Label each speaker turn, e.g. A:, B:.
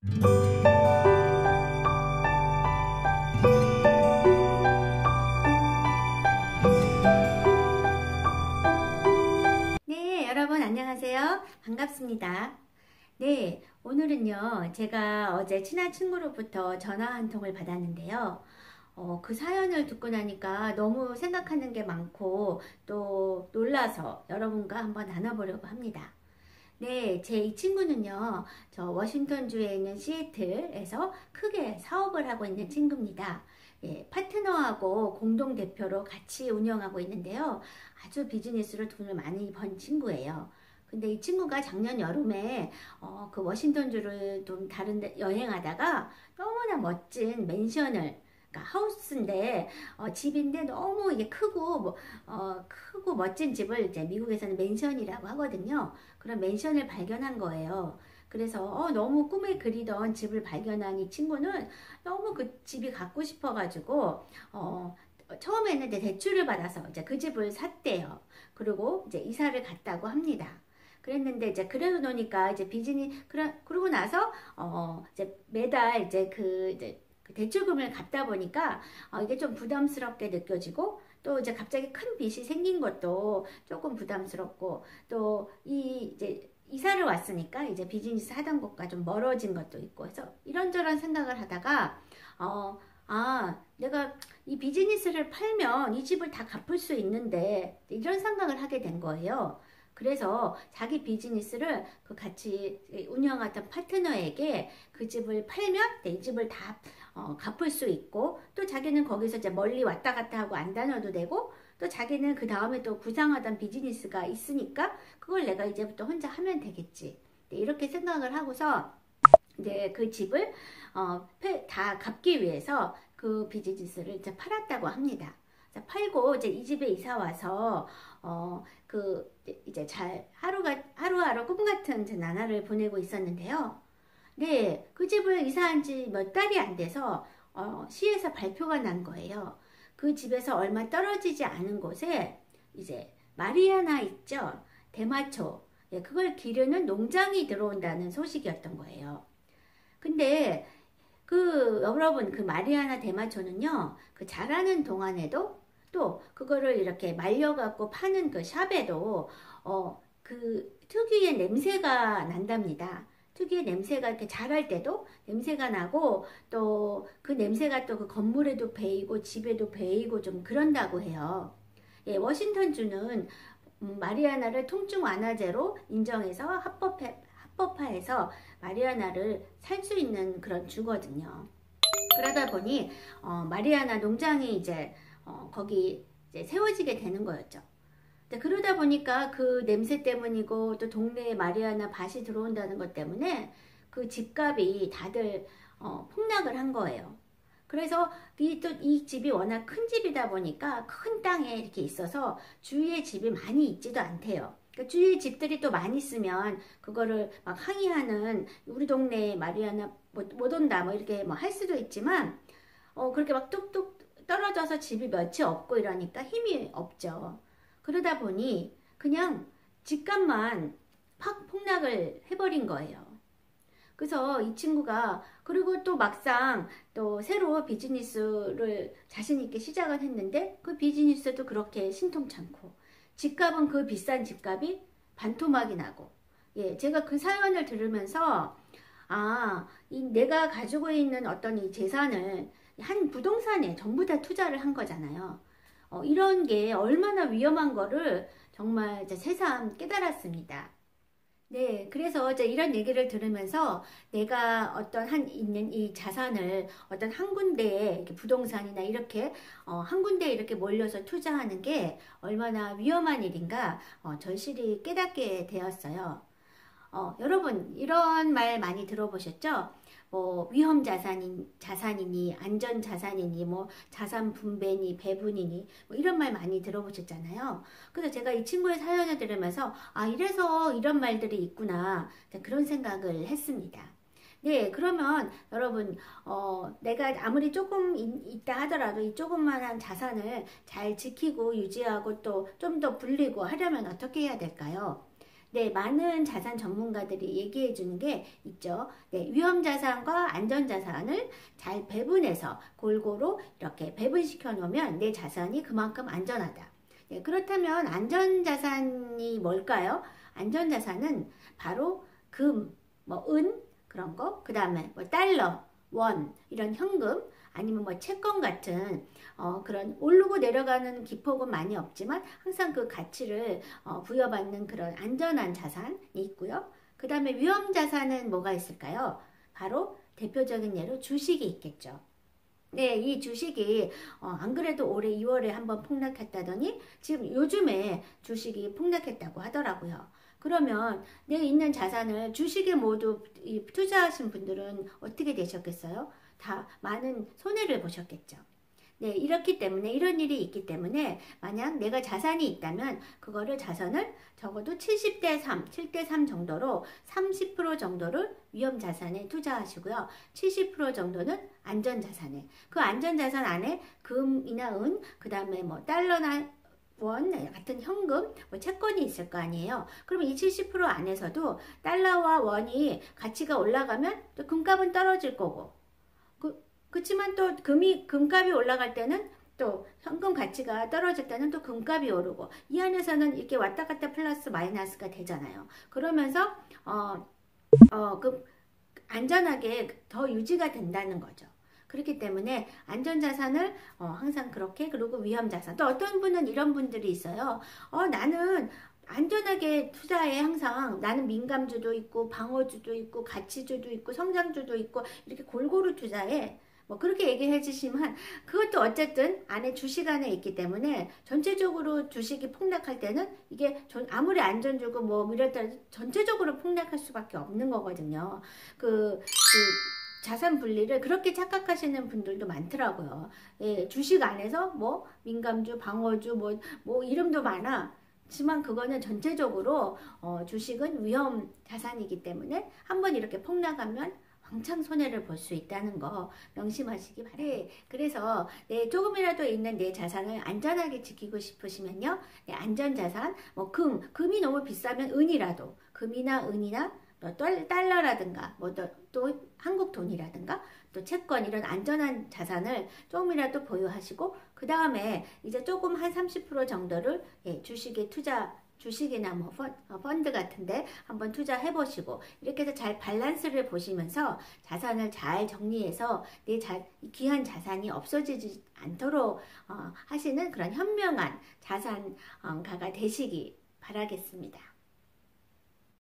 A: 네, 여러분 안녕하세요. 반갑습니다. 네, 오늘은요, 제가 어제 친한 친구로부터 전화 한 통을 받았는데요. 그 사연을 듣고 나니까 너무 생각하는 게 많고 또 놀라서 여러분과 한번 나눠보려고 합니다. 네, 제 이 친구는요, 저 워싱턴주에 있는 시애틀에서 크게 사업을 하고 있는 친구입니다. 예, 파트너하고 공동대표로 같이 운영하고 있는데요. 아주 비즈니스로 돈을 많이 번 친구예요. 근데 이 친구가 작년 여름에 그 워싱턴주를 좀 다른 데 여행하다가 너무나 멋진 맨션을, 그러니까 하우스인데 집인데 너무 이게 크고 멋진 집을 이제 미국에서는 맨션이라고 하거든요. 그런 맨션을 발견한 거예요. 그래서 너무 꿈에 그리던 집을 발견한 이 친구는 너무 그 집이 갖고 싶어가지고 처음에는 이제 대출을 받아서 이제 그 집을 샀대요. 그리고 이제 이사를 갔다고 합니다. 그랬는데 이제 그러고 노니까 이제 그러고 나서 이제 매달 이제 그 대출금을 갚다 보니까 이게 좀 부담스럽게 느껴지고, 또 이제 갑자기 큰 빚이 생긴 것도 조금 부담스럽고, 또 이제 이사를 왔으니까 이제 비즈니스 하던 곳과 좀 멀어진 것도 있고 해서 이런저런 생각을 하다가 내가 이 비즈니스를 팔면 이 집을 다 갚을 수 있는데, 이런 생각을 하게 된 거예요. 그래서 자기 비즈니스를 그 같이 운영하던 파트너에게 그 집을 팔면 이 집을 다 갚을 수 있고, 또 자기는 거기서 이제 멀리 왔다 갔다 하고 안 다녀도 되고, 또 자기는 그 다음에 또 구상하던 비즈니스가 있으니까 그걸 내가 이제부터 혼자 하면 되겠지. 이렇게 생각을 하고서 이제 그 집을 다 갚기 위해서 그 비즈니스를 이제 팔았다고 합니다. 팔고 이제 이 집에 이사 와서 이제 잘 하루하루 꿈 같은 제 나날을 보내고 있었는데요. 네, 그 집을 이사한 지 몇 달이 안 돼서 시에서 발표가 난 거예요. 그 집에서 얼마 떨어지지 않은 곳에 이제 마리아나 있죠? 대마초. 예, 그걸 기르는 농장이 들어온다는 소식이었던 거예요. 근데 여러분, 그 마리아나 대마초는요, 그 자라는 동안에도 또 그거를 이렇게 말려갖고 파는 그 샵에도 그 특유의 냄새가 난답니다. 특유의 냄새가 이렇게 자랄 때도 냄새가 나고, 또 그 냄새가 또 그 건물에도 배이고 집에도 배이고 좀 그런다고 해요. 예, 워싱턴주는 마리아나를 통증 완화제로 인정해서 합법화해서 마리아나를 살 수 있는 그런 주거든요. 그러다 보니 마리아나 농장이 이제 거기 이제 세워지게 되는 거였죠. 그러다 보니까 그 냄새 때문이고, 또 동네에 마리아나 밭이 들어온다는 것 때문에 그 집값이 다들 폭락을 한 거예요. 그래서 이 집이 워낙 큰 집이다 보니까 큰 땅에 이렇게 있어서 주위에 집이 많이 있지도 않대요. 그러니까 주위에 집들이 또 많이 있으면 그거를 막 항의하는, 우리 동네에 마리아나 못 온다 뭐 이렇게 뭐 할 수도 있지만, 그렇게 막 뚝뚝 떨어져서 집이 몇이 없고 이러니까 힘이 없죠. 그러다 보니 그냥 집값만 팍 폭락을 해버린 거예요. 그래서 이 친구가, 그리고 또 막상 또 새로 비즈니스를 자신 있게 시작을 했는데 그 비즈니스도 그렇게 신통찮고, 집값은 그 비싼 집값이 반토막이 나고, 예, 제가 그 사연을 들으면서 내가 가지고 있는 어떤 이 재산을 한 부동산에 전부 다 투자를 한 거잖아요. 이런 게 얼마나 위험한 거를 정말 이제 새삼 깨달았습니다. 네, 그래서 이제 이런 얘기를 들으면서 내가 있는 이 자산을 어떤 한 군데에 이렇게 부동산이나 이렇게 한 군데에 이렇게 몰려서 투자하는 게 얼마나 위험한 일인가 절실히 깨닫게 되었어요. 여러분, 이런 말 많이 들어보셨죠? 뭐 위험 자산이니 안전 자산이니 뭐 자산 분배니 배분이니 뭐 이런 말 많이 들어보셨잖아요. 그래서 제가 이 친구의 사연을 들으면서 이래서 이런 말들이 있구나, 그런 생각을 했습니다. 네, 그러면 여러분 내가 아무리 조금 있다 하더라도 이 조그만한 자산을 잘 지키고 유지하고 또 좀 더 불리고 하려면 어떻게 해야 될까요? 네, 많은 자산 전문가들이 얘기해 주는 게 있죠. 네, 위험 자산과 안전 자산을 잘 배분해서 골고루 이렇게 배분시켜 놓으면 내 자산이 그만큼 안전하다. 네, 그렇다면 안전 자산이 뭘까요? 안전 자산은 바로 금, 뭐 은, 그런 거, 그 다음에 뭐 달러, 원, 이런 현금, 아니면 뭐 채권 같은 그런 오르고 내려가는 기폭은 많이 없지만 항상 그 가치를 부여받는 그런 안전한 자산이 있고요. 그 다음에 위험 자산은 뭐가 있을까요? 바로 대표적인 예로 주식이 있겠죠. 네, 이 주식이 안 그래도 올해 2월에 한번 폭락했다더니 지금 요즘에 주식이 폭락했다고 하더라고요. 그러면 내 있는 자산을 주식에 모두 투자하신 분들은 어떻게 되셨겠어요? 다 많은 손해를 보셨겠죠. 네, 이렇기 때문에 이런 일이 있기 때문에 만약 내가 자산이 있다면 그거를 자산을 적어도 70대 3, 7대 3 정도로 30% 정도를 위험 자산에 투자하시고요. 70% 정도는 안전 자산에. 그 안전 자산 안에 금이나 은, 그다음에 뭐 달러나 원 같은 현금, 뭐 채권이 있을 거 아니에요. 그러면 이 70% 안에서도 달러와 원이 가치가 올라가면 또 금값은 떨어질 거고, 그렇지만 또 금값이 올라갈 때는 또 현금 가치가 떨어질 때는 또 금값이 오르고, 이 안에서는 이렇게 왔다 갔다 플러스 마이너스가 되잖아요. 그러면서 그 안전하게 더 유지가 된다는 거죠. 그렇기 때문에 안전자산을 항상 그렇게, 그리고 위험자산. 또 어떤 분은 이런 분들이 있어요. 나는 안전하게 투자해. 항상 나는 민감주도 있고 방어주도 있고 가치주도 있고 성장주도 있고 이렇게 골고루 투자해. 뭐 그렇게 얘기해 주시면 그것도 어쨌든 안에 주식 안에 있기 때문에 전체적으로 주식이 폭락할 때는 이게 아무리 안전주고 뭐 이랬더라도 전체적으로 폭락할 수밖에 없는 거거든요. 그 자산 분리를 그렇게 착각하시는 분들도 많더라고요. 예, 주식 안에서 뭐 민감주, 방어주, 뭐 이름도 많아. 지만 그거는 전체적으로 주식은 위험 자산이기 때문에 한번 이렇게 폭락하면 왕창 손해를 볼 수 있다는 거 명심하시기 바래요. 그래서 조금이라도 있는 내 자산을 안전하게 지키고 싶으시면요. 안전자산, 뭐 금이 너무 비싸면 은이라도, 금이나 은이나 달러라든가 또 한국 돈이라든가 또 채권, 이런 안전한 자산을 조금이라도 보유하시고, 그 다음에 이제 조금 한 30% 정도를 주식이나 뭐 펀드 같은데 한번 투자해 보시고, 이렇게 해서 잘 밸런스를 보시면서 자산을 잘 정리해서 귀한 자산이 없어지지 않도록 하시는 그런 현명한 자산가가 되시기 바라겠습니다.